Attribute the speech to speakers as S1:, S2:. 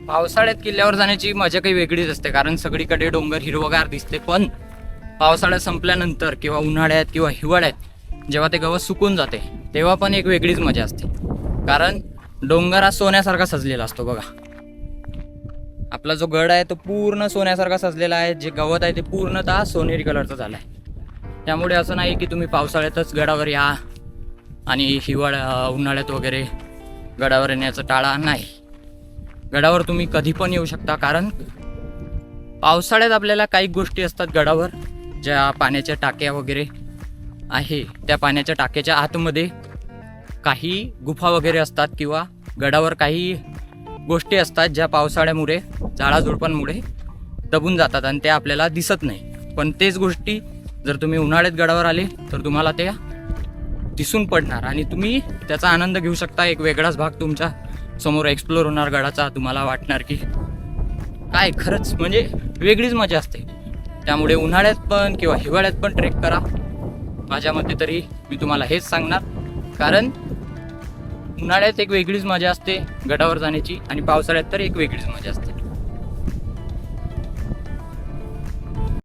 S1: पावसाळ्यात किल्ल्यावर जाण्याची मजा काही वेगळीच असते, कारण सगळीकडे डोंगर हिरवगार दिसते. पण पावसाळ्यात संपल्यानंतर किंवा उन्हाळ्यात किंवा हिवाळ्यात जेव्हा ते गवत सुकून जाते तेव्हा पण एक वेगळीच मजा असते, कारण डोंगर हा सोन्यासारखा सजलेला असतो. बघा, आपला जो गड आहे तो पूर्ण सोन्यासारखा सजलेला आहे. जे गवत आहे ते पूर्णतः सोनेरी कलरचं झालं आहे. त्यामुळे असं नाही की तुम्ही पावसाळ्यातच गडावर या आणि उन्हाळ्यात वगैरे गडावर येण्याचं टाळा. नाही, गडावर तुम्ही कधी पण येऊ शकता, कारण पावसाळ्यात आपल्याला काही गोष्टी असतात गडावर, ज्या पाण्याच्या टाक्या वगैरे आहे, त्या पाण्याच्या टाक्याच्या आतमध्ये काही गुफा वगैरे असतात किंवा गडावर काही गोष्टी असतात ज्या पावसाळ्यामुळे झाडाझुडपांमुळे दबून जातात आणि त्या आपल्याला दिसत नाही. पण तेच गोष्टी जर तुम्ही उन्हाळ्यात गडावर आले तर तुम्हाला त्या दिसून पडणार आणि तुम्ही त्याचा आनंद घेऊ शकता. एक वेगळाच भाग तुमच्या समोर एक्सप्लोर होणार गडाचा. तुम्हाला वाटणार की काय खरंच म्हणजे वेगळीच मजा असते. त्यामुळे उन्हाळ्यात पण किंवा हिवाळ्यात पण ट्रेक करा. माझ्या मते तरी मी तुम्हाला हेच सांगणार, कारण उन्हाळ्यात एक वेगळीच मजा असते गडावर जाण्याची आणि पावसाळ्यात तर एक वेगळीच मजा असते.